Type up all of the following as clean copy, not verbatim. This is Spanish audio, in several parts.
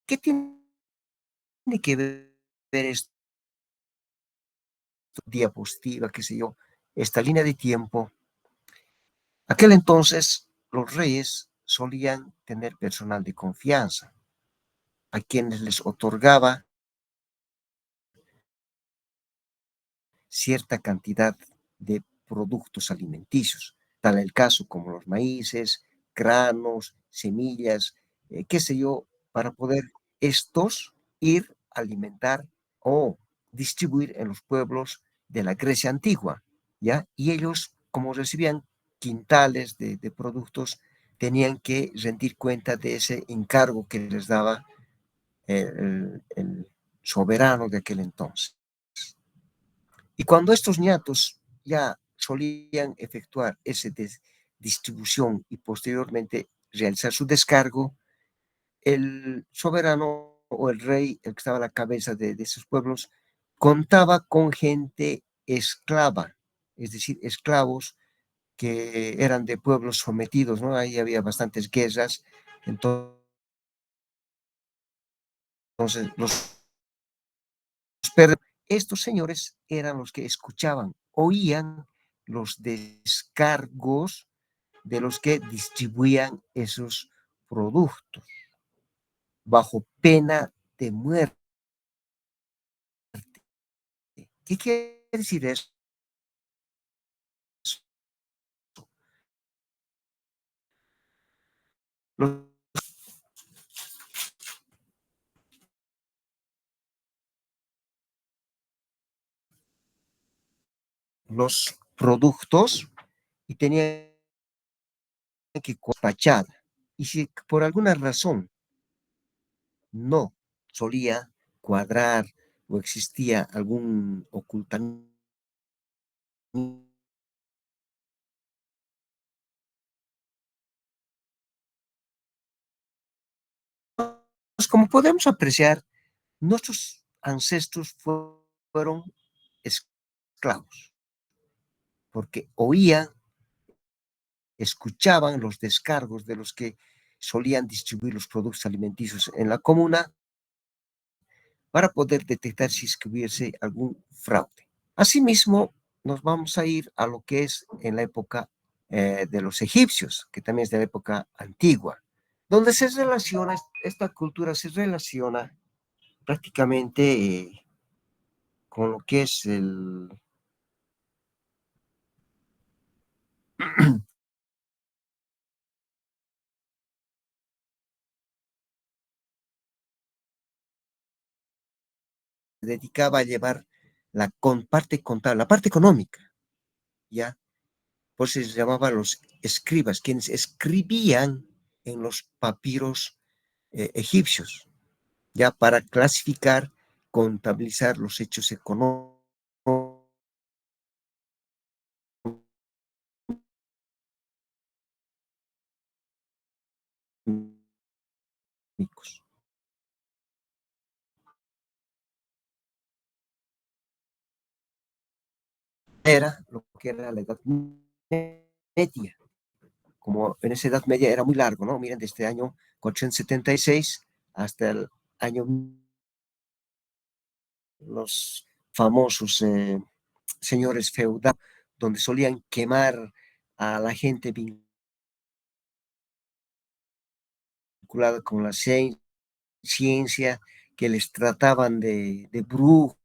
¿Qué tiene que ver esta diapositiva, qué sé yo, esta línea de tiempo? Aquel entonces los reyes solían tener personal de confianza, a quienes les otorgaba cierta cantidad de productos alimenticios, tal el caso como los maíces, granos, semillas, qué sé yo, para poder estos ir a alimentar o distribuir en los pueblos de la Grecia antigua, ¿ya? Y ellos, como recibían quintales de productos, tenían que rendir cuenta de ese encargo que les daba el soberano de aquel entonces. Y cuando estos ñatos ya solían efectuar esa distribución y posteriormente realizar su descargo, el soberano o el rey, el que estaba a la cabeza de esos pueblos, contaba con gente esclava, es decir, esclavos que eran de pueblos sometidos, ¿no? Ahí había bastantes guerras, entonces los estos señores eran los que escuchaban, oían los descargos de los que distribuían esos productos bajo pena de muerte. ¿Qué quiere decir eso? Los, los productos y tenían que despachar. Y si por alguna razón no solía cuadrar o existía algún ocultamiento, pues como podemos apreciar, nuestros ancestros fueron esclavos, porque oían, escuchaban los descargos de los que solían distribuir los productos alimenticios en la comuna para poder detectar si es que hubiese algún fraude. Asimismo, nos vamos a ir a lo que es en la época de los egipcios, que también es de la época antigua, donde se relaciona, esta cultura se relaciona prácticamente con lo que es dedicaba a llevar la parte contable, la parte económica, ¿ya? Por eso se llamaba los escribas, quienes escribían en los papiros egipcios, ya para clasificar, contabilizar los hechos económicos. Era lo que era la Edad Media. Como en esa Edad Media era muy largo, ¿no? Miren, desde el año 476 hasta el año los famosos señores feudales, donde solían quemar a la gente vinculada con la ciencia, que les trataban de brujos,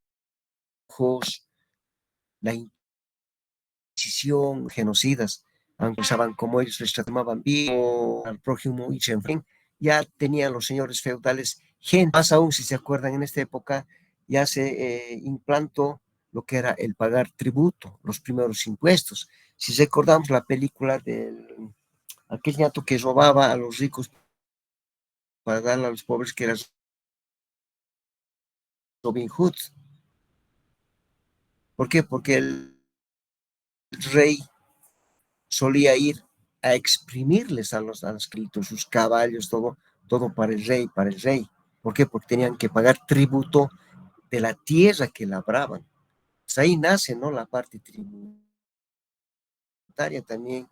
la Inquisición, genocidas, aunque pensaban como ellos les trataban bien al prójimo y en fin, ya tenían los señores feudales gente, más aún si se acuerdan en esta época, ya se implantó lo que era el pagar tributo, los primeros impuestos. Si recordamos la película del aquel ñato que robaba a los ricos para darle a los pobres, que era Robin Hood. ¿Por qué? Porque el rey solía ir a exprimirles a los escritos, sus caballos, todo, todo para el rey, para el rey. ¿Por qué? Porque tenían que pagar tributo de la tierra que labraban. Pues ahí nace, ¿no? La parte tributaria también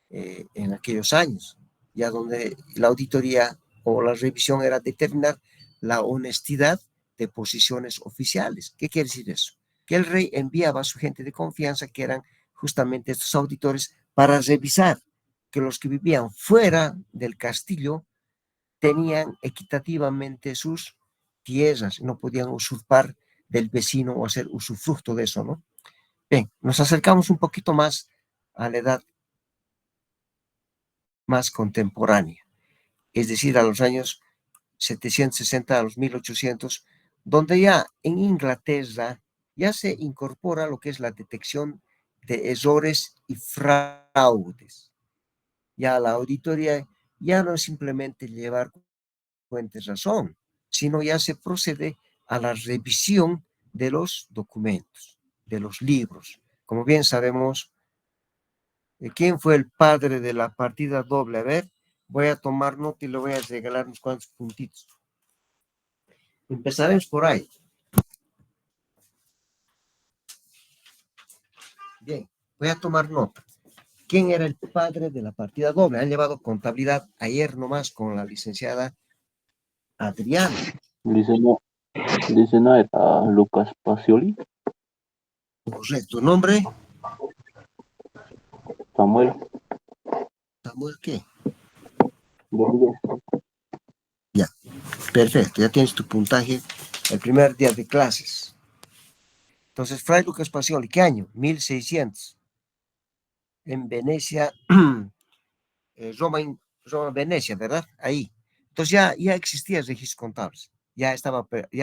en aquellos años, ya donde la auditoría o la revisión era determinar la honestidad de posiciones oficiales. ¿Qué quiere decir eso? Que el rey enviaba a su gente de confianza, que eran justamente estos auditores, para revisar que los que vivían fuera del castillo tenían equitativamente sus tierras, no podían usurpar del vecino o hacer usufructo de eso, ¿no? Bien, nos acercamos un poquito más a la edad más contemporánea, es decir, a los años 760 a los 1800, donde ya en Inglaterra ya se incorpora lo que es la detección de errores y fraudes. Ya la auditoría ya no es simplemente llevar cuentas razón, sino ya se procede a la revisión de los documentos, de los libros. Como bien sabemos, ¿quién fue el padre de la partida doble? A ver, voy a tomar nota y le voy a regalar unos cuantos puntitos. Empezaremos por ahí. Bien, voy a tomar nota. ¿Quién era el padre de la partida doble? Han llevado contabilidad ayer nomás con la licenciada Adriana. Dice no, dice no era Lucas Pacioli, Correcto. ¿Nombre? Samuel ¿Samuel qué? Rodríguez. Ya, perfecto. Ya tienes tu puntaje el primer día de clases. Entonces, Fray Lucas Pacioli, ¿qué año? 1600. En Venecia, Roma, Venecia, ¿verdad? Ahí. Entonces ya existían registros contables. Ya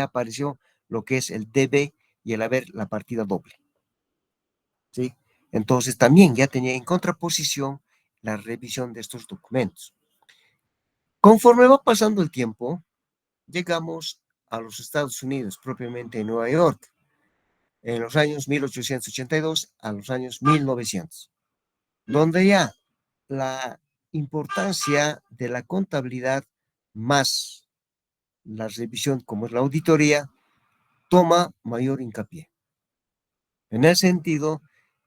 apareció lo que es el debe y el haber, la partida doble. ¿Sí? Entonces también ya tenía en contraposición la revisión de estos documentos. Conforme va pasando el tiempo, llegamos a los Estados Unidos, propiamente en Nueva York, en los años 1882 a los años 1900, donde ya la importancia de la contabilidad más la revisión, como es la auditoría, toma mayor hincapié. En el sentido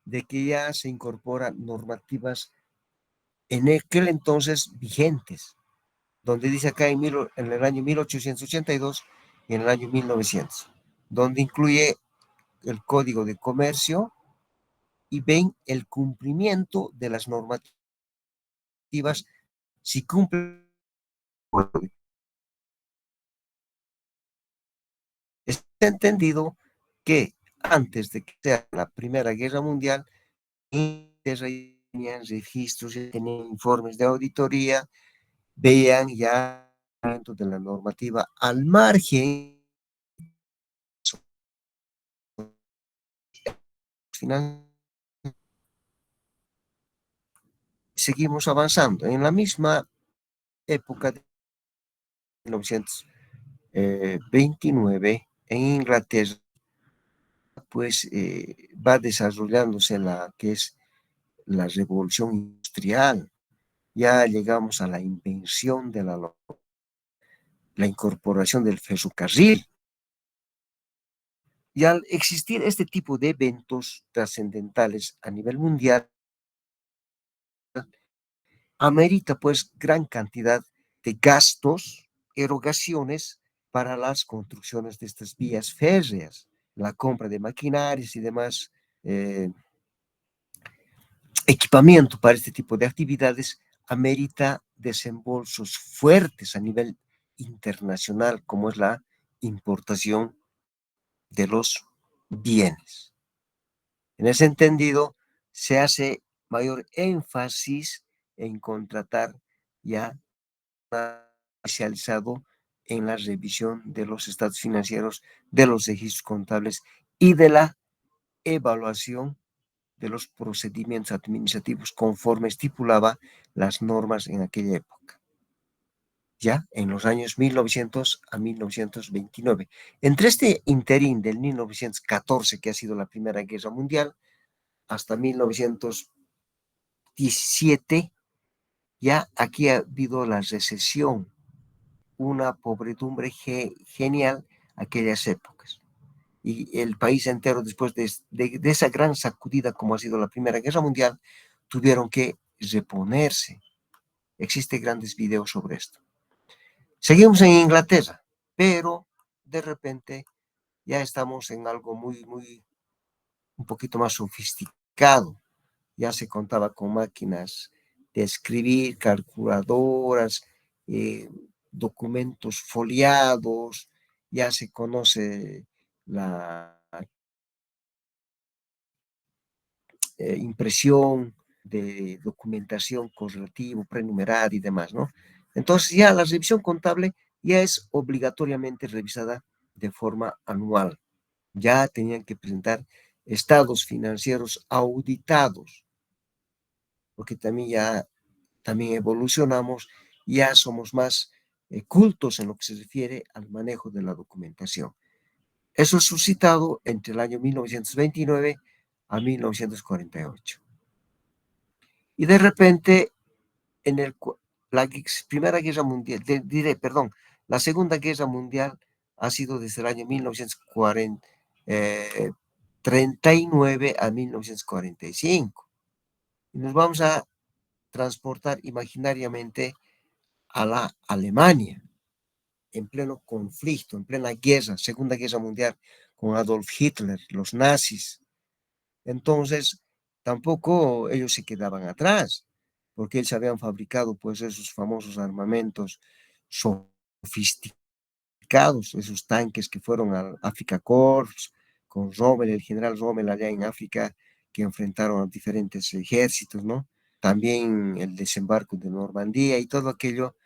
de que ya se incorporan normativas en aquel entonces vigentes, donde dice acá en el año 1882 y en el año 1900, donde incluye el Código de Comercio y ven el cumplimiento de las normativas, si cumple. Es entendido que antes de que sea la Primera Guerra Mundial, tenían registros, tenían informes de auditoría, vean ya de la normativa al margen final. Seguimos avanzando. En la misma época de 1929, en Inglaterra, pues va desarrollándose la que es la revolución industrial. Ya llegamos a la invención de la incorporación del ferrocarril. Y al existir este tipo de eventos trascendentales a nivel mundial, amerita pues gran cantidad de gastos, erogaciones para las construcciones de estas vías férreas, la compra de maquinarias y demás eh, equipamiento para este tipo de actividades, amerita desembolsos fuertes a nivel internacional, como es la importación de los bienes. En ese entendido, se hace mayor énfasis en contratar ya especializado en la revisión de los estados financieros, de los registros contables y de la evaluación de los procedimientos administrativos conforme estipulaba las normas en aquella época, ya en los años 1900 a 1929. Entre este interín del 1914, que ha sido la Primera Guerra Mundial, hasta 1917, ya aquí ha habido la recesión, una pobredumbre genial aquellas épocas. Y el país entero, después de esa gran sacudida como ha sido la Primera Guerra Mundial, tuvieron que reponerse. Existen grandes videos sobre esto. Seguimos en Inglaterra, pero de repente ya estamos en algo un poquito más sofisticado. Ya se contaba con máquinas de escribir, calculadoras, documentos foliados, ya se conoce la impresión de documentación correlativo, prenumerar y demás, ¿no? Entonces ya la revisión contable ya es obligatoriamente revisada de forma anual. Ya tenían que presentar estados financieros auditados, porque también evolucionamos, ya somos más cultos en lo que se refiere al manejo de la documentación. Eso es suscitado entre el año 1929 a 1948. Y de repente, en la Primera Guerra Mundial, perdón, la Segunda Guerra Mundial ha sido desde el año 1939 a 1945. Y nos vamos a transportar imaginariamente a la Alemania, en pleno conflicto, en plena guerra, Segunda Guerra Mundial, con Adolf Hitler, los nazis. Entonces, tampoco ellos se quedaban atrás, porque ellos habían fabricado pues esos famosos armamentos sofisticados, esos tanques que fueron al Afrika Korps, con Rommel, el general Rommel allá en África, que enfrentaron a diferentes ejércitos, ¿no? También el desembarco de Normandía y todo aquello,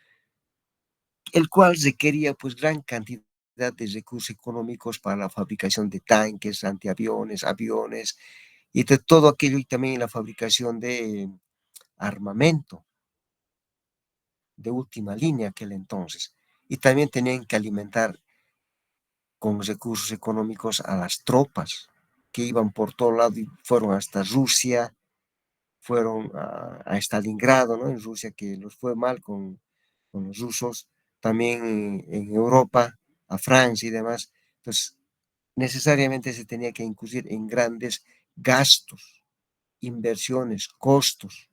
el cual requería pues gran cantidad de recursos económicos para la fabricación de tanques, antiaviones, aviones y de todo aquello, y también la fabricación de armamento de última línea aquel entonces. Y también tenían que alimentar con recursos económicos a las tropas que iban por todo lado y fueron hasta Rusia, fueron a Stalingrado, ¿no? En Rusia, que los fue mal con los rusos, también en Europa, a Francia y demás. Entonces, necesariamente se tenía que incurrir en grandes gastos, inversiones, costos.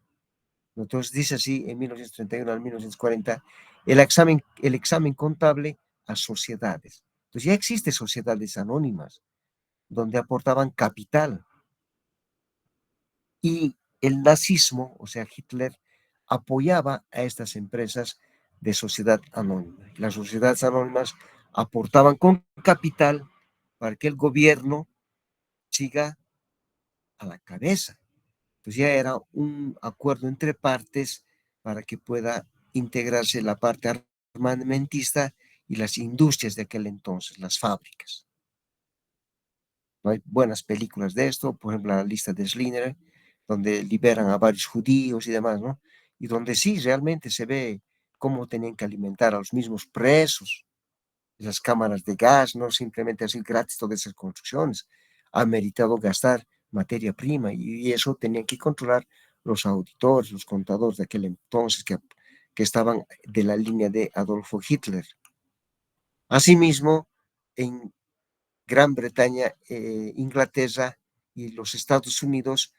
Entonces, dice así, en 1931 al 1940, el examen contable a sociedades. Entonces, ya existen sociedades anónimas donde aportaban capital y el nazismo, o sea, Hitler, apoyaba a estas empresas de sociedad anónima. Las sociedades anónimas aportaban con capital para que el gobierno siga a la cabeza. Pues ya era un acuerdo entre partes para que pueda integrarse la parte armamentista y las industrias de aquel entonces, las fábricas. ¿No? Hay buenas películas de esto, por ejemplo, la lista de Schindler, donde liberan a varios judíos y demás, ¿no? Y donde sí realmente se ve cómo tenían que alimentar a los mismos presos, esas cámaras de gas, no simplemente así gratis todas esas construcciones. Ha meritado gastar materia prima y eso tenían que controlar los auditores, los contadores de aquel entonces que estaban de la línea de Adolfo Hitler. Asimismo, en Gran Bretaña, Inglaterra y los Estados Unidos,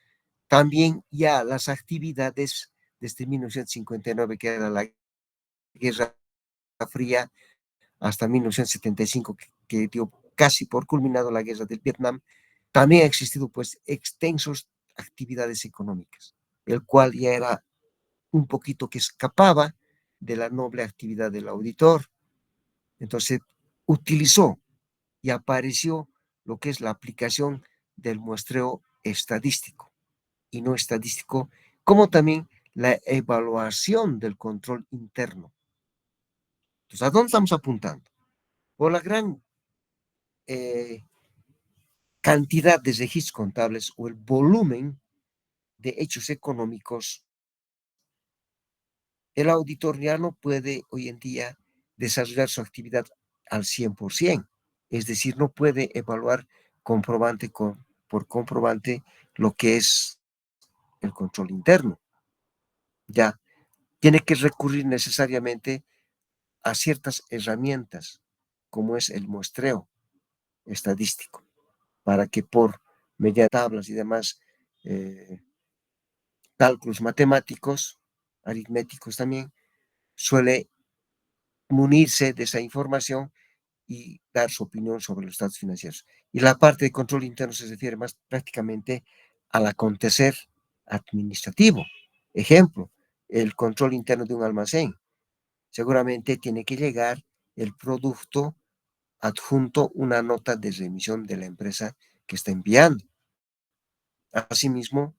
también ya las actividades desde 1959, que era la Guerra Fría, hasta 1975, que dio casi por culminado la guerra del Vietnam, también ha existido pues extensos actividades económicas, el cual ya era un poquito que escapaba de la noble actividad del auditor. Entonces utilizó y apareció lo que es la aplicación del muestreo estadístico y no estadístico, como también la evaluación del control interno. Entonces, ¿a dónde estamos apuntando? Por la gran cantidad de registros contables o el volumen de hechos económicos, el auditor ya no puede hoy en día desarrollar su actividad al 100%, es decir, no puede evaluar comprobante por comprobante lo que es el control interno. Ya tiene que recurrir necesariamente a ciertas herramientas, como es el muestreo estadístico, para que por mediante tablas y demás cálculos matemáticos, aritméticos también, suele munirse de esa información y dar su opinión sobre los estados financieros. Y la parte de control interno se refiere más prácticamente al acontecer administrativo. Ejemplo, el control interno de un almacén. Seguramente tiene que llegar el producto adjunto una nota de remisión de la empresa que está enviando. Asimismo,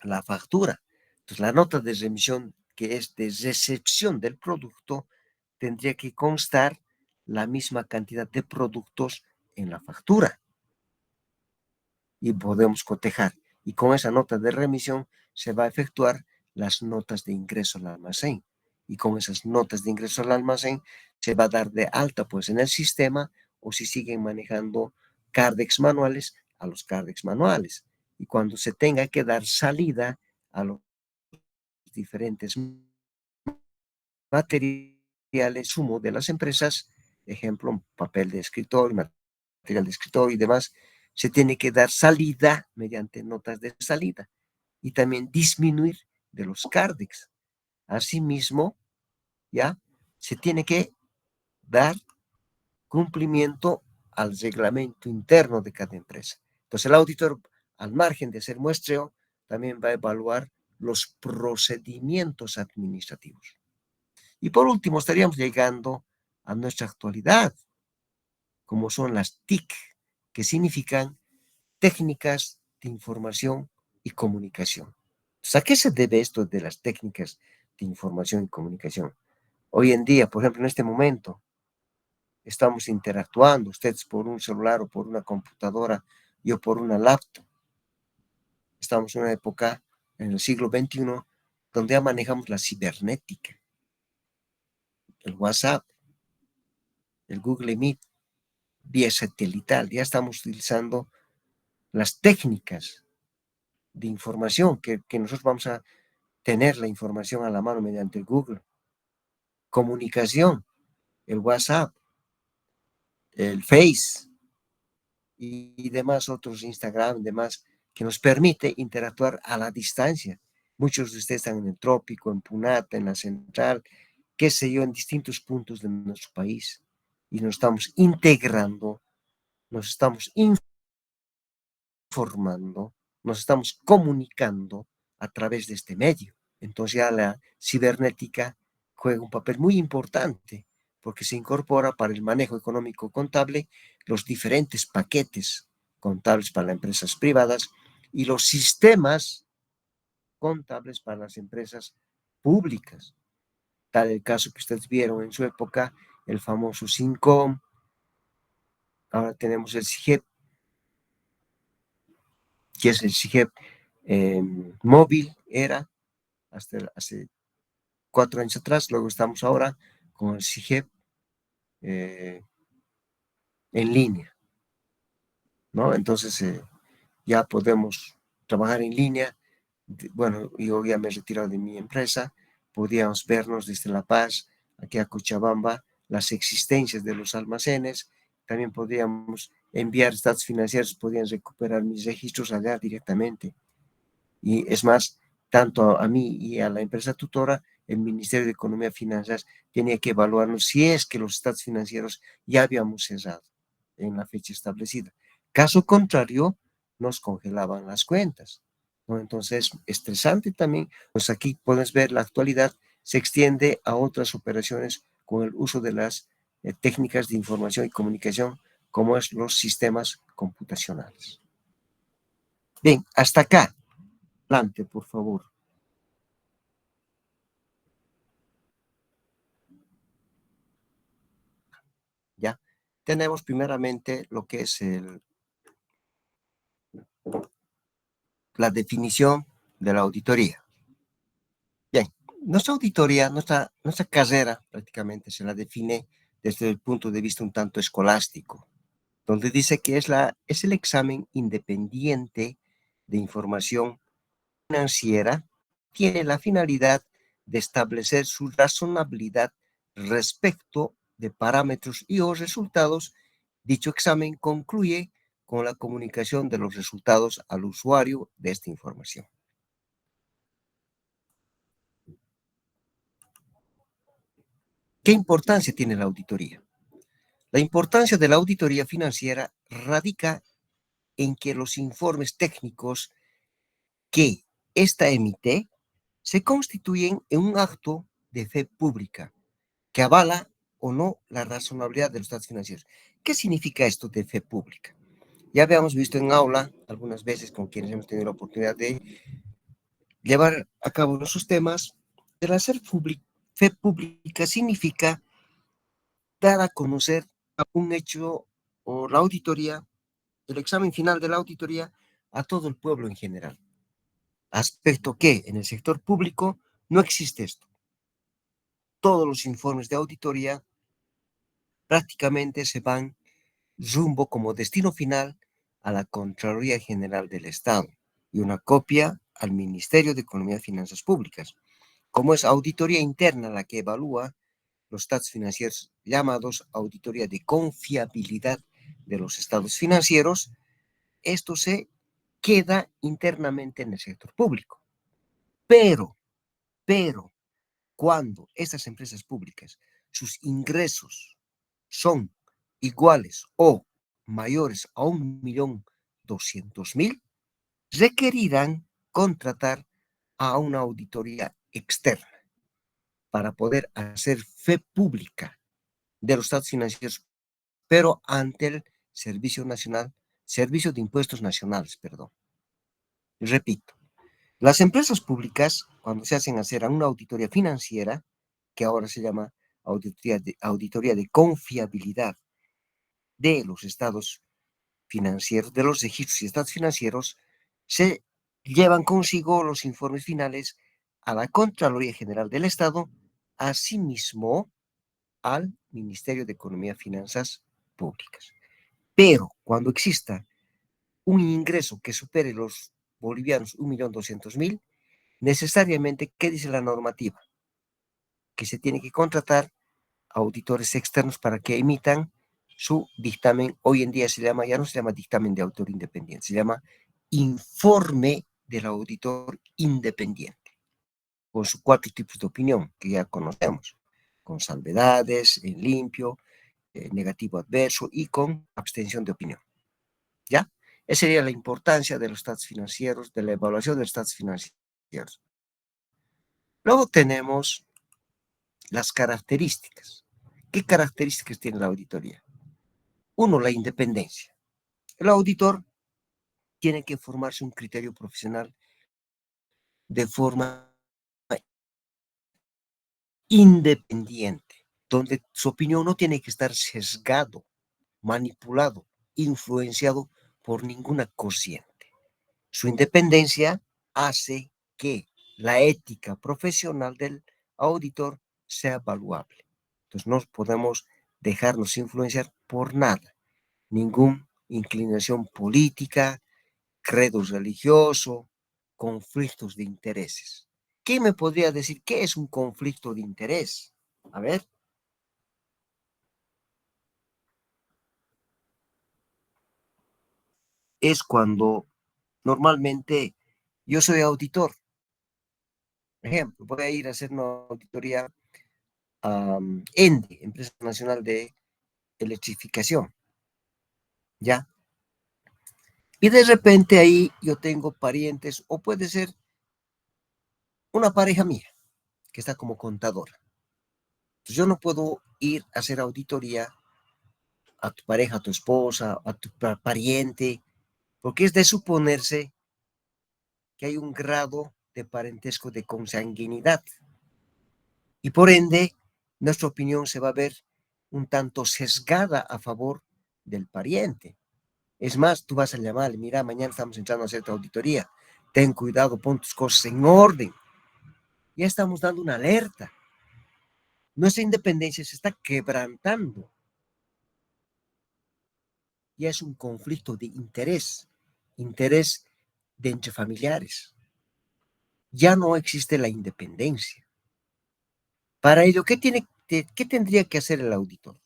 la factura. Entonces, la nota de remisión que es de recepción del producto tendría que constar la misma cantidad de productos en la factura y podemos cotejar. Y con esa nota de remisión se va a efectuar las notas de ingreso al almacén. Y con esas notas de ingreso al almacén se va a dar de alta pues en el sistema, o si siguen manejando Cardex manuales, a los Cardex manuales. Y cuando se tenga que dar salida a los diferentes materiales, sumo de las empresas, ejemplo, papel de escritorio, material de escritorio y demás, se tiene que dar salida mediante notas de salida y también disminuir de los Cardex. Asimismo, ya se tiene que dar cumplimiento al reglamento interno de cada empresa. Entonces, el auditor, al margen de hacer muestreo, también va a evaluar los procedimientos administrativos. Y por último, estaríamos llegando a nuestra actualidad, como son las TIC, que significan técnicas de información y comunicación. Entonces, ¿a qué se debe esto de las técnicas de información y comunicación? Hoy en día, por ejemplo, en este momento, estamos interactuando, ustedes por un celular o por una computadora, yo por una laptop. Estamos en una época, en el siglo XXI, donde ya manejamos la cibernética, el WhatsApp, el Google Meet, vía satelital. Ya estamos utilizando las técnicas de información que nosotros vamos a tener la información a la mano mediante el Google. Comunicación, el WhatsApp, el Face y demás otros, Instagram, demás, que nos permite interactuar a la distancia. Muchos de ustedes están en el trópico, en Punata, en la central, qué sé yo, en distintos puntos de nuestro país. Y nos estamos integrando, nos estamos informando, nos estamos comunicando a través de este medio. Entonces ya la cibernética juega un papel muy importante porque se incorpora para el manejo económico contable los diferentes paquetes contables para las empresas privadas y los sistemas contables para las empresas públicas. Tal el caso que ustedes vieron en su época, el famoso SINCOM, ahora tenemos el SIGEP, que es el SIGEP móvil, era hasta hace 4 años atrás, luego estamos ahora con el SIGEP en línea, ¿no? Entonces ya podemos trabajar en línea. Bueno, yo ya me he retirado de mi empresa, podíamos vernos desde La Paz, aquí a Cochabamba, las existencias de los almacenes, también podíamos enviar estados financieros, podían recuperar mis registros allá directamente. Y es más, tanto a mí y a la empresa tutora, el Ministerio de Economía y Finanzas tenía que evaluarnos si es que los estados financieros ya habíamos cerrado en la fecha establecida. Caso contrario, nos congelaban las cuentas, ¿no? Entonces, estresante también. Pues aquí puedes ver la actualidad se extiende a otras operaciones con el uso de las técnicas de información y comunicación, como es los sistemas computacionales. Bien, hasta acá. Adelante, por favor. ¿Ya? Tenemos primeramente lo que es la definición de la auditoría. Bien, nuestra auditoría, nuestra carrera prácticamente se la define desde el punto de vista un tanto escolástico, donde dice que es el examen independiente de información financiera, tiene la finalidad de establecer su razonabilidad respecto de parámetros y o resultados. Dicho examen concluye con la comunicación de los resultados al usuario de esta información. ¿Qué importancia tiene la auditoría? La importancia de la auditoría financiera radica en que los informes técnicos que ésta emite se constituyen en un acto de fe pública que avala o no la razonabilidad de los estados financieros. ¿Qué significa esto de fe pública? Ya habíamos visto en aula algunas veces con quienes hemos tenido la oportunidad de llevar a cabo nuestros temas. El hacer fe pública significa dar a conocer un hecho o la auditoría, el examen final de la auditoría a todo el pueblo en general. Aspecto que en el sector público no existe esto. Todos los informes de auditoría prácticamente se van rumbo como destino final a la Contraloría General del Estado y una copia al Ministerio de Economía y Finanzas Públicas. Como es auditoría interna la que evalúa los estados financieros, llamados auditoría de confiabilidad de los estados financieros, esto se queda internamente en el sector público. Pero, cuando estas empresas públicas, sus ingresos son iguales o mayores a 1.200.000, requerirán contratar a una auditoría externa para poder hacer fe pública de los estados financieros, pero ante el Servicio de Impuestos Nacionales, perdón. Repito, las empresas públicas, cuando se hacen hacer a una auditoría financiera, que ahora se llama auditoría de confiabilidad de los estados financieros, de los registros y estados financieros, se llevan consigo los informes finales a la Contraloría General del Estado, asimismo al Ministerio de Economía y Finanzas Públicas. Pero cuando exista un ingreso que supere los bolivianos 1.200.000, necesariamente, ¿qué dice la normativa? Que se tiene que contratar auditores externos para que emitan su dictamen. Hoy en día ya no se llama dictamen de autor independiente, se llama informe del auditor independiente, con sus 4 tipos de opinión que ya conocemos, con salvedades, en limpio, negativo adverso y con abstención de opinión. ¿Ya? Esa sería la importancia de los estados financieros, de la evaluación de los estados financieros. Luego tenemos las características. ¿Qué características tiene la auditoría? Uno, la independencia. El auditor tiene que formarse un criterio profesional de forma independiente, donde su opinión no tiene que estar sesgado, manipulado, influenciado por ninguna corriente. Su independencia hace que la ética profesional del auditor sea valuable. Entonces no podemos dejarnos influenciar por nada, ninguna inclinación política, credo religioso, conflictos de intereses. ¿Quién me podría decir qué es un conflicto de interés? A ver. Es cuando normalmente yo soy auditor. Por ejemplo, voy a ir a hacer una auditoría a ENDE, Empresa Nacional de Electrificación, ¿ya? Y de repente ahí yo tengo parientes, o puede ser una pareja mía, que está como contadora. Entonces yo no puedo ir a hacer auditoría a tu pareja, a tu esposa, a tu pariente, porque es de suponerse que hay un grado de parentesco de consanguinidad. Y por ende, nuestra opinión se va a ver un tanto sesgada a favor del pariente. Es más, tú vas a llamar, mira, mañana estamos entrando a hacer tu auditoría, ten cuidado, pon tus cosas en orden. Ya estamos dando una alerta. Nuestra independencia se está quebrantando. Ya es un conflicto de interés de entre familiares. Ya no existe la independencia. Para ello, ¿qué tendría que hacer el auditor?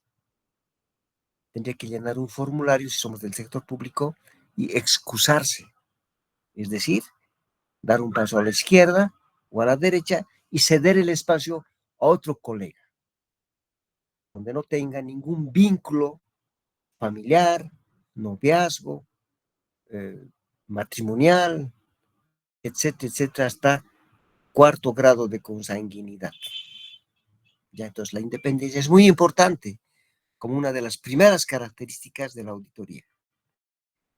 Tendría que llenar un formulario si somos del sector público y excusarse. Es decir, dar un paso a la izquierda o a la derecha y ceder el espacio a otro colega. donde no tenga ningún vínculo familiar, noviazgo, matrimonial, etcétera, etcétera, hasta cuarto grado de consanguinidad. Ya, entonces la independencia es muy importante como una de las primeras características de la auditoría.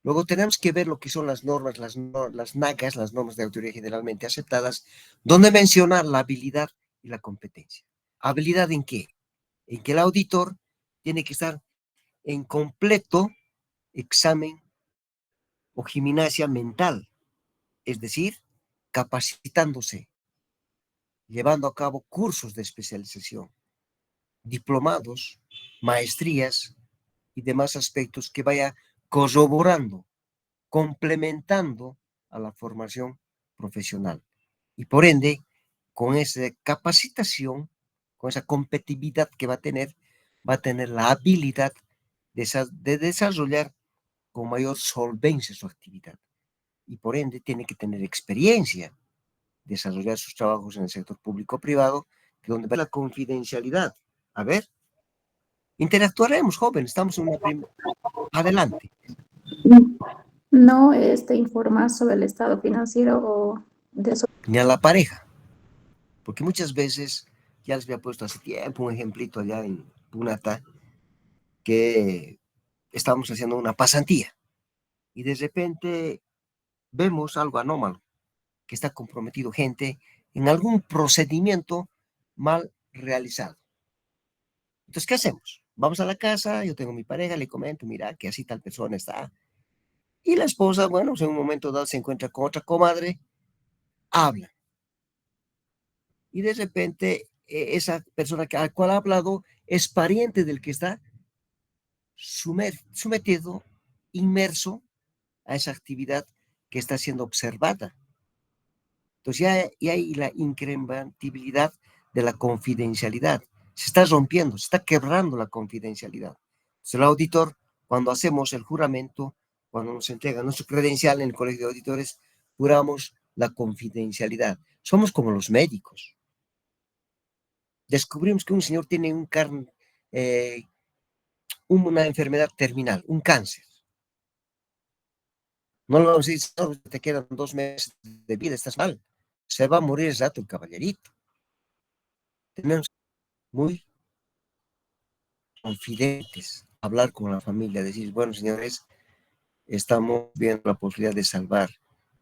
Luego tenemos que ver lo que son las normas, las NACAs, las normas de auditoría generalmente aceptadas, donde menciona la habilidad y la competencia. ¿Habilidad en qué? En que el auditor tiene que estar en completo examen o gimnasia mental, es decir, capacitándose, llevando a cabo cursos de especialización, diplomados, maestrías y demás aspectos que vaya corroborando, complementando a la formación profesional. Y por ende, con esa capacitación, con esa competitividad que va a tener la habilidad de desarrollar con mayor solvencia su actividad. Y por ende, tiene que tener experiencia, desarrollar sus trabajos en el sector público-privado, donde va la confidencialidad. A ver, interactuaremos, joven, estamos en una adelante. No informar sobre el estado financiero o de su... Ni a la pareja, porque muchas veces, ya les había puesto hace tiempo un ejemplito allá en Punata, que estábamos haciendo una pasantía y de repente vemos algo anómalo, que está comprometido gente en algún procedimiento mal realizado. Entonces, ¿qué hacemos? Vamos a la casa, yo tengo mi pareja, le comento, mira, que así tal persona está. Y la esposa, bueno, en un momento dado se encuentra con otra comadre, habla. Y de repente, esa persona a la cual ha hablado es pariente del que está sometido, inmerso a esa actividad que está siendo observada. Entonces ya hay la incrementibilidad de la confidencialidad. Se está rompiendo, se está quebrando la confidencialidad. Entonces el auditor, cuando hacemos el juramento, cuando nos entrega nuestro credencial en el colegio de auditores, juramos la confidencialidad. Somos como los médicos. Descubrimos que un señor tiene una enfermedad terminal, un cáncer. No lo vamos a decir, no, te quedan 2 meses de vida, estás mal. Se va a morir el rato el caballerito. Tenemos muy confidentes, hablar con la familia, decir, bueno, señores, estamos viendo la posibilidad de salvar,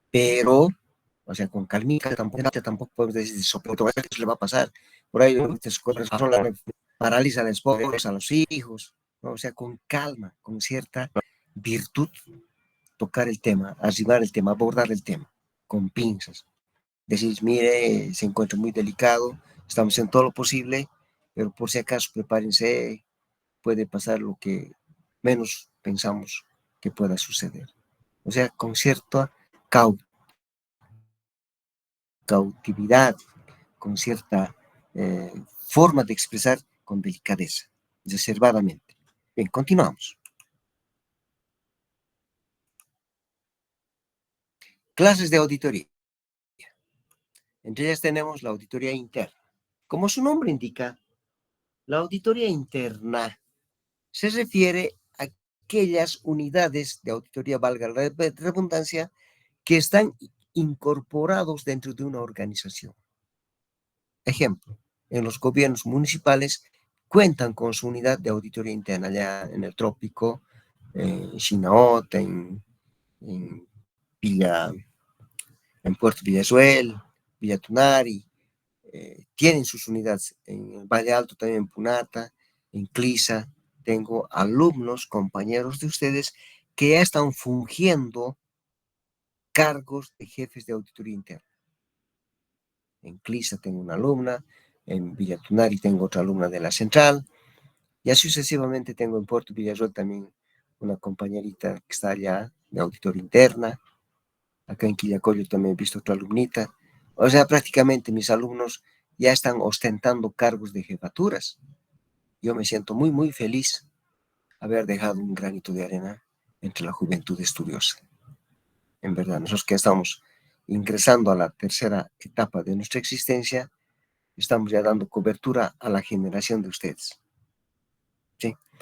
pero, o sea, con calmita, tampoco podemos decir, soporto, eso le va a pasar, por ahí paraliza a la esposa, a los hijos, ¿no? O sea, con calma, con cierta virtud, tocar el tema, arribar el tema, abordar el tema, con pinzas. Decir, mire, se encuentra muy delicado, estamos en todo lo posible, pero por si acaso prepárense, puede pasar lo que menos pensamos que pueda suceder. O sea, con cierta cautividad, con cierta forma de expresar con delicadeza, reservadamente. Bien, continuamos. Clases de auditoría. Entre ellas tenemos la auditoría interna. Como su nombre indica, la auditoría interna se refiere a aquellas unidades de auditoría, valga la redundancia, que están incorporados dentro de una organización. Ejemplo, en los gobiernos municipales cuentan con su unidad de auditoría interna, allá en el trópico, en Chinaota, en Villa, en Puerto Villazuel, Villa Tunari, tienen sus unidades en el Valle Alto, también en Punata, en Clisa. Tengo alumnos, compañeros de ustedes, que ya están fungiendo cargos de jefes de auditoría interna. En Clisa tengo una alumna, en Villa Tunari tengo otra alumna de la central, y así sucesivamente tengo en Puerto Villazuel también una compañerita que está allá de auditoría interna. Acá en Quillacollo también he visto otra alumnita. O sea, prácticamente mis alumnos ya están ostentando cargos de jefaturas. Yo me siento muy, muy feliz haber dejado un granito de arena entre la juventud estudiosa. En verdad, nosotros que estamos ingresando a la tercera etapa de nuestra existencia, estamos ya dando cobertura a la generación de ustedes.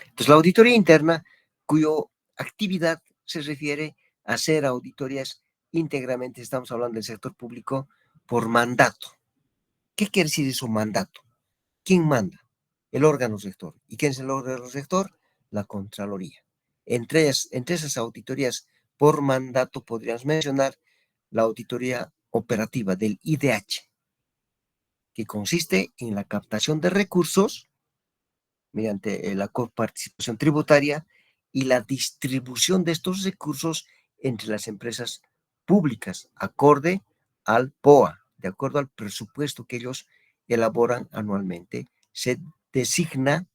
Entonces, la auditoría interna, cuyo actividad se refiere a hacer auditorías íntegramente, estamos hablando del sector público, por mandato. ¿Qué quiere decir eso, mandato? ¿Quién manda? El órgano rector. ¿Y quién es el órgano rector? La Contraloría. Entre esas auditorías por mandato podríamos mencionar la auditoría operativa del IDH, que consiste en la captación de recursos mediante la coparticipación tributaria y la distribución de estos recursos entre las empresas públicas, acorde al POA, de acuerdo al presupuesto que ellos elaboran anualmente. Se designa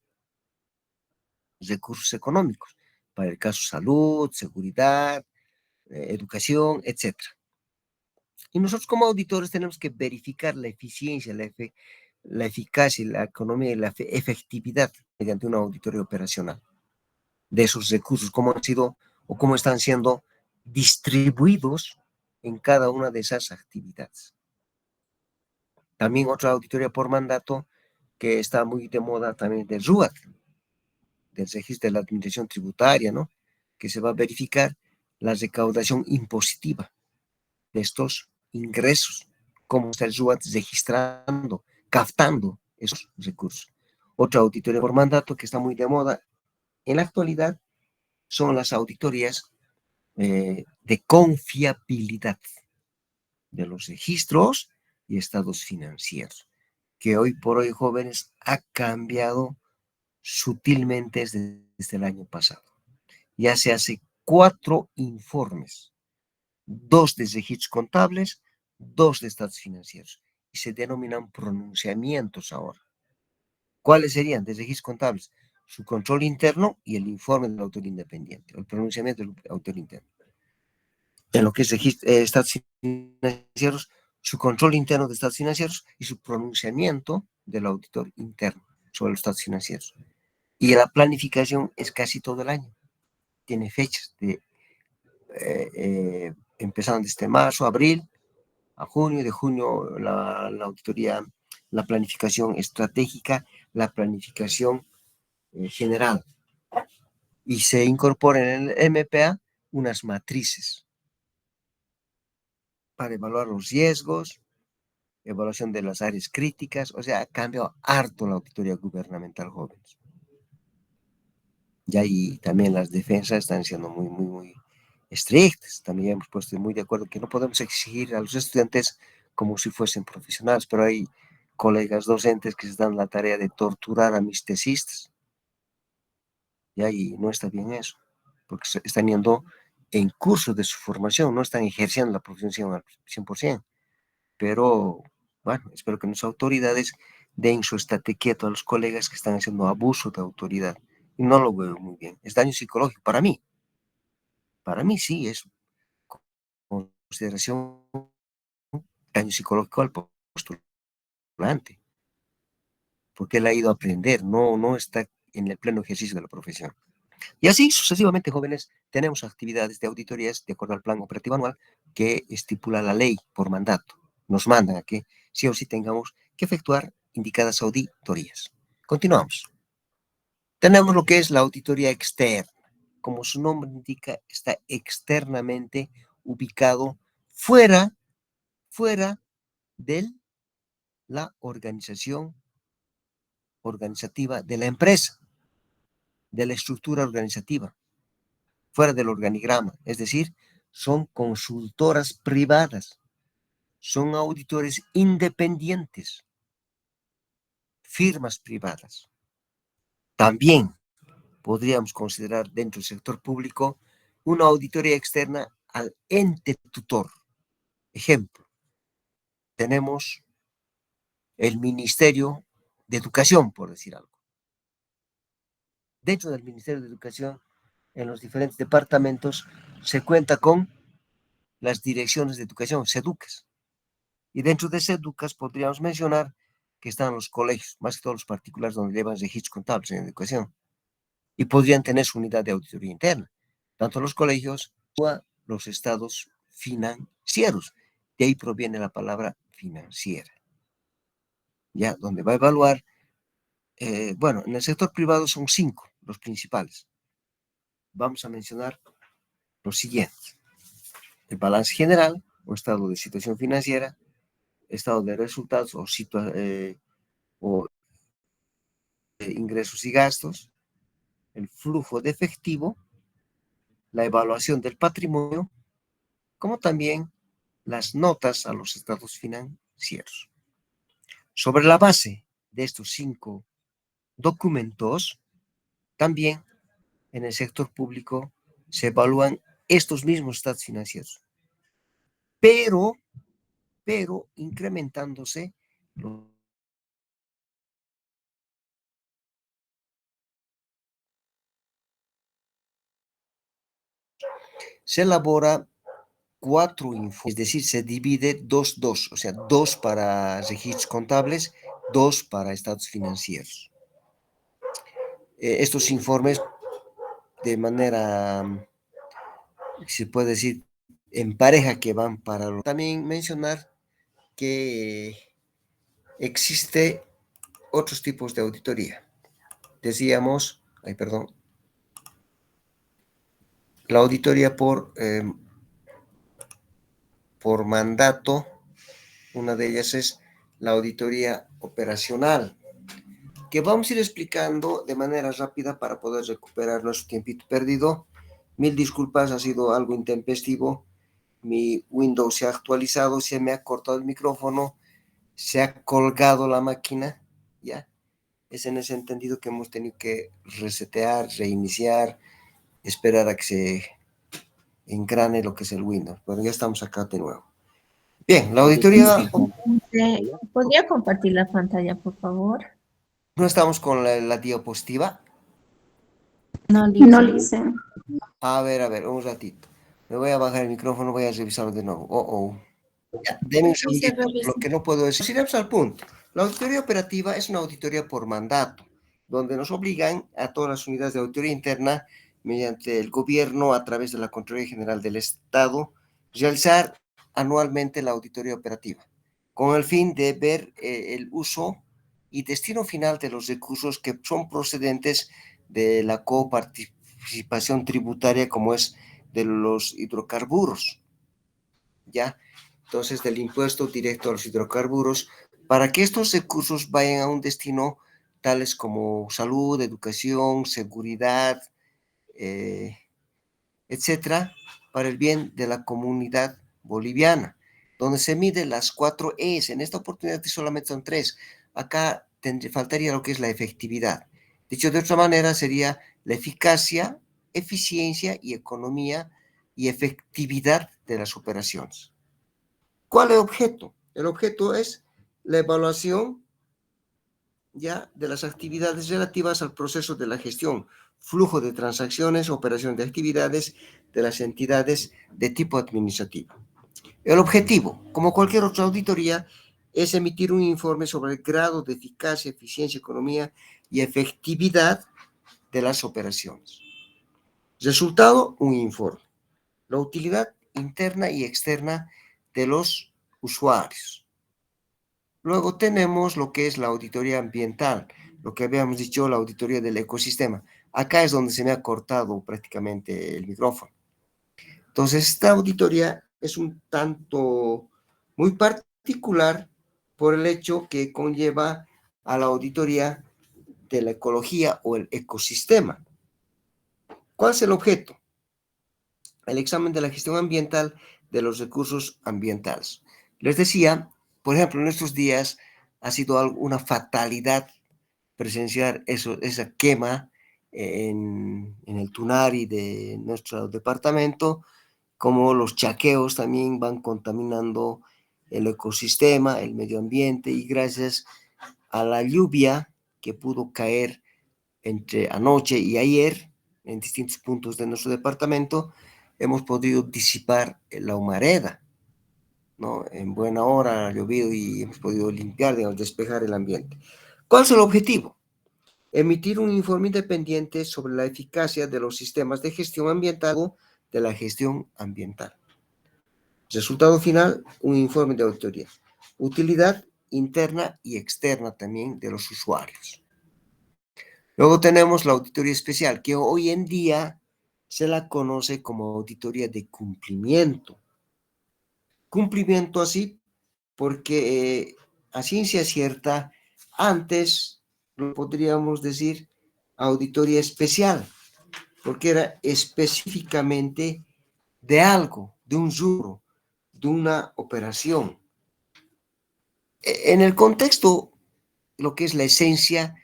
recursos económicos para el caso salud, seguridad, educación, etc. Y nosotros como auditores tenemos que verificar la eficiencia, la eficacia, la economía y la efectividad mediante una auditoría operacional de esos recursos, cómo han sido o cómo están siendo distribuidos en cada una de esas actividades. También otra auditoría por mandato que está muy de moda también del RUAT, del registro de la administración tributaria, ¿no? Que se va a verificar la recaudación impositiva de estos ingresos, cómo está el RUAT registrando, captando esos recursos. Otra auditoría por mandato que está muy de moda en la actualidad son las auditorías de confiabilidad de los registros y estados financieros, que hoy por hoy, jóvenes, ha cambiado sutilmente desde el año pasado. Ya se hace 4 informes, 2 de registros contables, 2 de estados financieros, y se denominan pronunciamientos ahora. ¿Cuáles serían? De registros contables, su control interno y el informe del autor independiente, el pronunciamiento del autor interno. En lo que es estados financieros, su control interno de estados financieros y su pronunciamiento del auditor interno sobre los estados financieros. Y la planificación es casi todo el año. Tiene fechas empezando desde marzo, abril, a junio, de junio la auditoría, la planificación estratégica, la planificación general. Y se incorporan en el MPA unas matrices para evaluar los riesgos, evaluación de las áreas críticas, o sea, ha cambiado harto la auditoría gubernamental, jóvenes. Y ahí también las defensas están siendo muy estrictas. También hemos puesto muy de acuerdo que no podemos exigir a los estudiantes como si fuesen profesionales, pero hay colegas docentes que se dan la tarea de torturar a mis tesistas. Y ahí no está bien eso, porque están yendo en curso de su formación, no están ejerciendo la profesión al 100%. Pero, bueno, espero que nuestras autoridades den su estate quieto a los colegas que están haciendo abuso de autoridad. Y no lo veo muy bien. Es daño psicológico para mí. Para mí sí es consideración daño psicológico al postulante. Porque él ha ido a aprender, no está en el pleno ejercicio de la profesión. Y así sucesivamente, jóvenes, tenemos actividades de auditorías de acuerdo al plan operativo anual que estipula la ley por mandato. Nos mandan a que sí o sí tengamos que efectuar indicadas auditorías. Continuamos. Tenemos lo que es la auditoría externa. Como su nombre indica, está externamente ubicado fuera de la organizativa de la empresa, de la estructura organizativa, fuera del organigrama, es decir, son consultoras privadas, son auditores independientes, firmas privadas. También podríamos considerar dentro del sector público una auditoría externa al ente tutor. Ejemplo, tenemos el Ministerio de Educación, por decir algo. Dentro del Ministerio de Educación, en los diferentes departamentos, se cuenta con las direcciones de educación, SEDUCAS. Y dentro de SEDUCAS podríamos mencionar que están los colegios, más que todos los particulares donde llevan registros contables en educación. Y podrían tener su unidad de auditoría interna, tanto los colegios como los estados financieros. De ahí proviene la palabra financiera. Ya, donde va a evaluar, bueno, en el sector privado son 5. los principales. Vamos a mencionar los siguientes: el balance general o estado de situación financiera, estado de resultados o ingresos y gastos, el flujo de efectivo, la evaluación del patrimonio, como también las notas a los estados financieros. Sobre la base de estos 5 documentos, también en el sector público se evalúan estos mismos estados financieros, pero incrementándose se elabora 4 informes, es decir, se divide 2, o sea, 2 para registros contables, 2 para estados financieros. Estos informes, de manera, se puede decir, en pareja, que van para lo. También mencionar que existe otros tipos de auditoría. Decíamos, la auditoría por mandato. Una de ellas es la auditoría operacional, que vamos a ir explicando de manera rápida para poder recuperar nuestro tiempito perdido. Mil disculpas, ha sido algo intempestivo. Mi Windows se ha actualizado, se me ha cortado el micrófono, se ha colgado la máquina, ¿ya? Es en ese entendido que hemos tenido que resetear, reiniciar, esperar a que se engrane lo que es el Windows. Pero ya estamos acá de nuevo. Bien, la auditoría. ¿Podría compartir la pantalla, por favor? No estamos con la diapositiva. No, No, Lisa. Lisa. A ver, un ratito. Me voy a bajar el micrófono, voy a revisarlo de nuevo. Ya, deme un segundito. Lo que no puedo decir. Iremos al punto. La auditoría operativa es una auditoría por mandato, donde nos obligan a todas las unidades de auditoría interna, mediante el gobierno, a través de la Contraloría General del Estado, realizar anualmente la auditoría operativa, con el fin de ver el uso y destino final de los recursos que son procedentes de la coparticipación tributaria, como es de los hidrocarburos, ¿ya? Entonces, del impuesto directo a los hidrocarburos, para que estos recursos vayan a un destino tales como salud, educación, seguridad, etcétera, para el bien de la comunidad boliviana, donde se miden las 4 E's. En esta oportunidad solamente son 3. Acá faltaría lo que es la efectividad. Dicho de otra manera, sería la eficacia, eficiencia y economía y efectividad de las operaciones. ¿Cuál es el objeto? El objeto es la evaluación, ya, de las actividades relativas al proceso de la gestión, flujo de transacciones, operación de actividades de las entidades de tipo administrativo. El objetivo, como cualquier otra auditoría, es emitir un informe sobre el grado de eficacia, eficiencia, economía y efectividad de las operaciones. Resultado, un informe. La utilidad interna y externa de los usuarios. Luego tenemos lo que es la auditoría ambiental, lo que habíamos dicho, la auditoría del ecosistema. Acá es donde se me ha cortado prácticamente el micrófono. Entonces, esta auditoría es un tanto muy particular por el hecho que conlleva a la auditoría de la ecología o el ecosistema. ¿Cuál es el objeto? El examen de la gestión ambiental de los recursos ambientales. Les decía, por ejemplo, en estos días ha sido una fatalidad presenciar esa quema en el Tunari de nuestro departamento, como los chaqueos también van contaminando el ecosistema, el medio ambiente, y gracias a la lluvia que pudo caer entre anoche y ayer en distintos puntos de nuestro departamento, hemos podido disipar la humareda, ¿no? En buena hora ha llovido y hemos podido limpiar, digamos, despejar el ambiente. ¿Cuál es el objetivo? Emitir un informe independiente sobre la eficacia de los sistemas de gestión ambiental de la gestión ambiental. Resultado final, un informe de auditoría. Utilidad interna y externa también de los usuarios. Luego tenemos la auditoría especial, que hoy en día se la conoce como auditoría de cumplimiento. Cumplimiento así porque a ciencia cierta, antes lo podríamos decir auditoría especial, porque era específicamente de algo, de un rubro, de una operación. En el contexto, lo que es la esencia,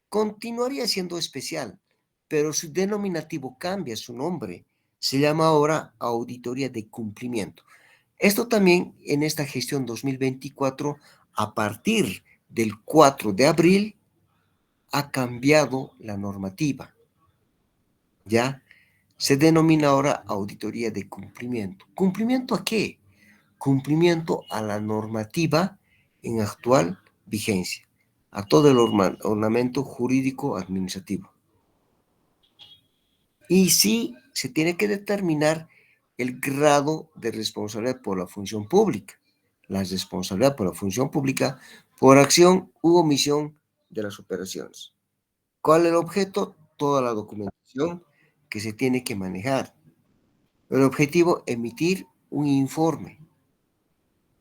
continuaría siendo especial, pero su denominativo cambia, su nombre. Se llama ahora auditoría de cumplimiento. Esto también en esta gestión 2024, a partir del 4 de abril, ha cambiado la normativa. ¿Ya? Se denomina ahora auditoría de cumplimiento. ¿Cumplimiento a qué? Cumplimiento a la normativa en actual vigencia, a todo el ornamento jurídico administrativo. Y sí se tiene que determinar el grado de responsabilidad por la función pública, la responsabilidad por la función pública por acción u omisión de las operaciones. ¿Cuál es el objeto? Toda la documentación que se tiene que manejar. El objetivo, emitir un informe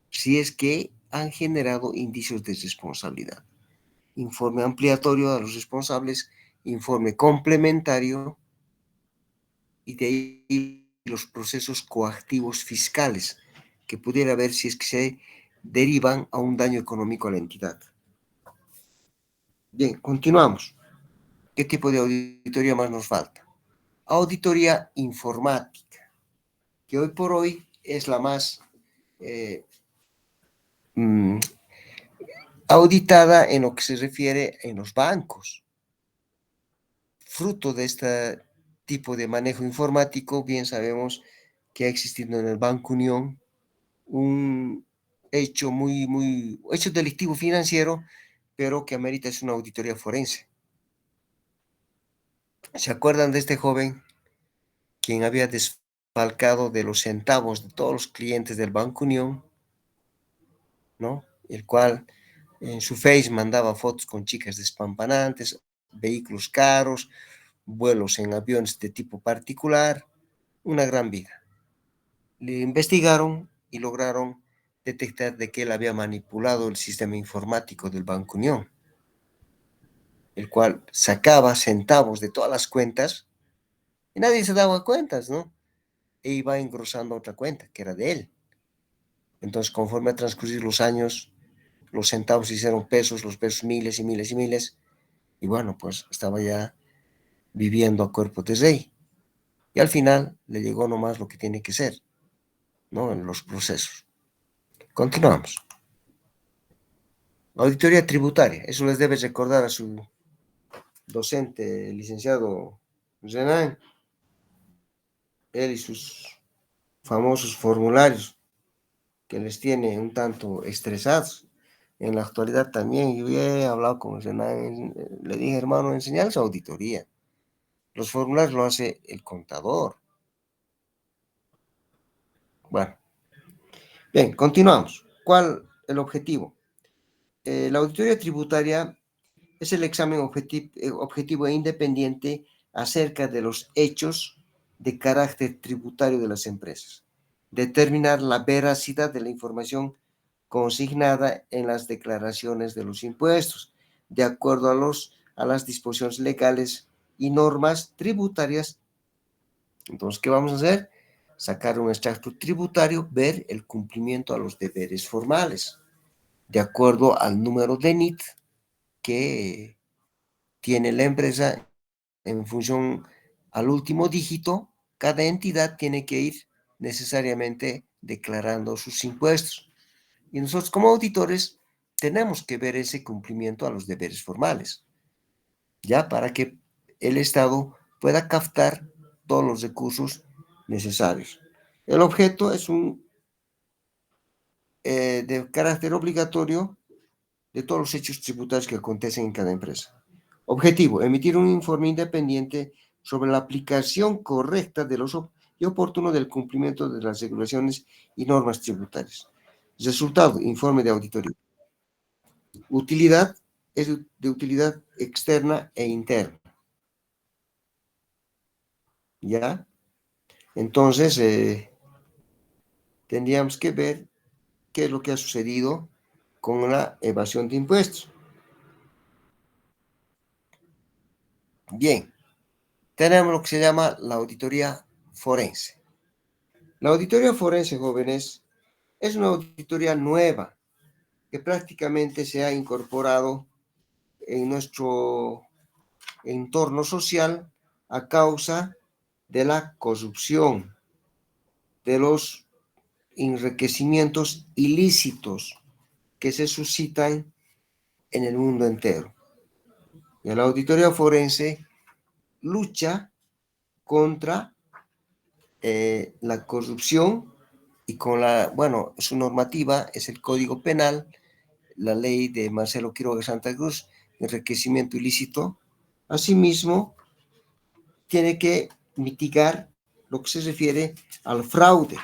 si es que han generado indicios de responsabilidad. Informe ampliatorio a los responsables, informe complementario y de ahí los procesos coactivos fiscales que pudiera haber si es que se derivan a un daño económico a la entidad. Bien, continuamos. ¿Qué tipo de auditoría más nos falta? Auditoría informática, que hoy por hoy es la más auditada en lo que se refiere en los bancos. Fruto de este tipo de manejo informático, bien sabemos que ha existido en el Banco Unión un hecho delictivo financiero, pero que amerita es una auditoría forense. ¿Se acuerdan de este joven quien había desfalcado de los centavos de todos los clientes del Banco Unión, ¿no? El cual en su Face mandaba fotos con chicas despampanantes, vehículos caros, vuelos en aviones de tipo particular, una gran vida. Le investigaron y lograron detectar de que él había manipulado el sistema informático del Banco Unión, el cual sacaba centavos de todas las cuentas y nadie se daba cuentas, ¿no? E iba engrosando otra cuenta que era de él. Entonces, conforme a transcurrir los años, los centavos se hicieron pesos, los pesos miles y miles y miles, y bueno, pues estaba ya viviendo a cuerpo de rey. Y al final le llegó nomás lo que tiene que ser, ¿no? En los procesos. Continuamos. Auditoría tributaria, eso les debe recordar a su docente, el licenciado Renan, él y sus famosos formularios que les tiene un tanto estresados. En la actualidad también, yo he hablado con Renan, le dije, hermano, enseñarles auditoría. Los formularios lo hace el contador. Bueno, bien, continuamos. ¿Cuál el objetivo? La auditoría tributaria es el examen objetivo e independiente acerca de los hechos de carácter tributario de las empresas. Determinar la veracidad de la información consignada en las declaraciones de los impuestos, de acuerdo a las disposiciones legales y normas tributarias. Entonces, ¿qué vamos a hacer? Sacar un extracto tributario, ver el cumplimiento a los deberes formales, de acuerdo al número de NIT que tiene la empresa en función al último dígito. Cada entidad tiene que ir necesariamente declarando sus impuestos. Y nosotros como auditores tenemos que ver ese cumplimiento a los deberes formales, ya para que el Estado pueda captar todos los recursos necesarios. El objeto es de carácter obligatorio de todos los hechos tributarios que acontecen en cada empresa. Objetivo, emitir un informe independiente sobre la aplicación correcta y oportuno del cumplimiento de las regulaciones y normas tributarias. Resultado, informe de auditoría. Utilidad es de utilidad externa e interna. ¿ya? Entonces, tendríamos que ver qué es lo que ha sucedido con la evasión de impuestos. Bien, tenemos lo que se llama la auditoría forense. La auditoría forense, jóvenes, es una auditoría nueva que prácticamente se ha incorporado en nuestro entorno social a causa de la corrupción, de los enriquecimientos ilícitos que se suscitan en el mundo entero. Y la auditoría forense lucha contra la corrupción y con su normativa es el Código Penal, la ley de Marcelo Quiroga Santa Cruz, enriquecimiento ilícito. Asimismo, tiene que mitigar lo que se refiere al fraude,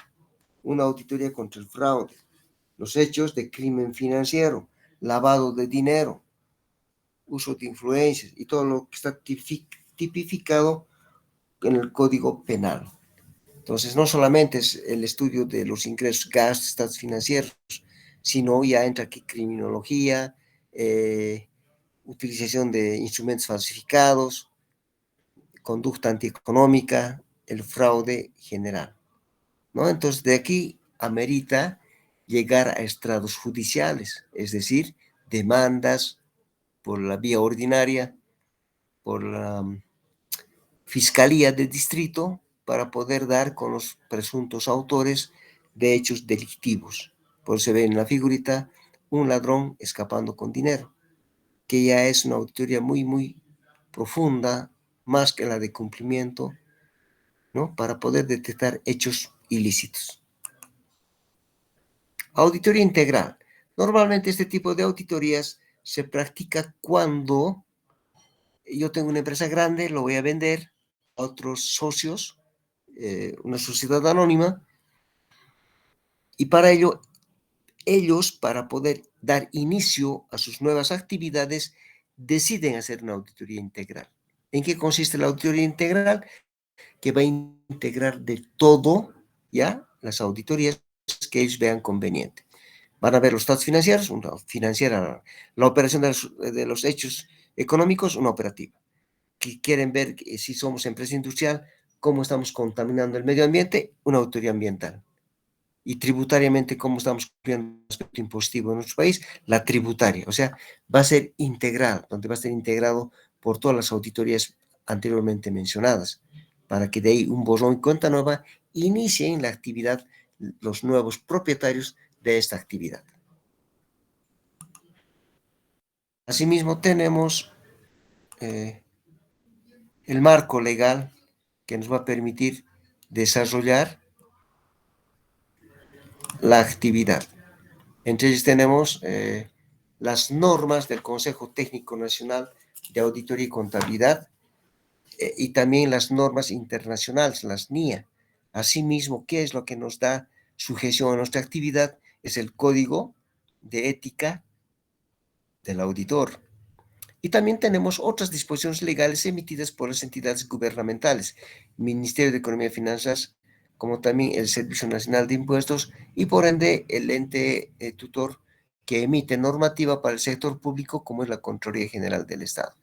una auditoría contra el fraude, los hechos de crimen financiero, lavado de dinero, uso de influencias y todo lo que está tipificado en el Código Penal. Entonces, no solamente es el estudio de los ingresos, gastos, estados financieros, sino ya entra aquí criminología, utilización de instrumentos falsificados, conducta antieconómica, el fraude general, ¿no? Entonces, de aquí amerita llegar a estrados judiciales, es decir, demandas por la vía ordinaria, por la Fiscalía de Distrito, para poder dar con los presuntos autores de hechos delictivos. Por eso se ve en la figurita un ladrón escapando con dinero, que ya es una auditoría muy, muy profunda, más que la de cumplimiento, ¿no? Para poder detectar hechos ilícitos. Auditoría integral. Normalmente este tipo de auditorías se practica cuando yo tengo una empresa grande, lo voy a vender a otros socios, una sociedad anónima, y para ello, ellos, para poder dar inicio a sus nuevas actividades, deciden hacer una auditoría integral. ¿En qué consiste la auditoría integral? Que va a integrar de todo, ¿ya? Las auditorías que ellos vean conveniente. Van a ver los estados financieros, una financiera, la operación de los hechos económicos, una operativa. Que quieren ver si somos empresa industrial, cómo estamos contaminando el medio ambiente, una auditoría ambiental. Y tributariamente, cómo estamos cumpliendo el aspecto impositivo en nuestro país, la tributaria. O sea, va a ser integral, donde va a ser integrado por todas las auditorías anteriormente mencionadas, para que de ahí un borrón y cuenta nueva inicien la actividad los nuevos propietarios de esta actividad. Asimismo, tenemos el marco legal que nos va a permitir desarrollar la actividad. Entre ellos tenemos las normas del Consejo Técnico Nacional de Auditoría y Contabilidad y también las normas internacionales, las NIA. Asimismo, ¿qué es lo que nos da sujeción a nuestra actividad? Es el Código de Ética del Auditor. Y también tenemos otras disposiciones legales emitidas por las entidades gubernamentales, Ministerio de Economía y Finanzas, como también el Servicio Nacional de Impuestos y por ende el ente tutor que emite normativa para el sector público como es la Contraloría General del Estado.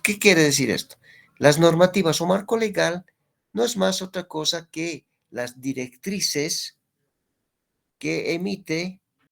¿Qué quiere decir esto? Las normativas o marco legal no es más otra cosa que las directrices que emite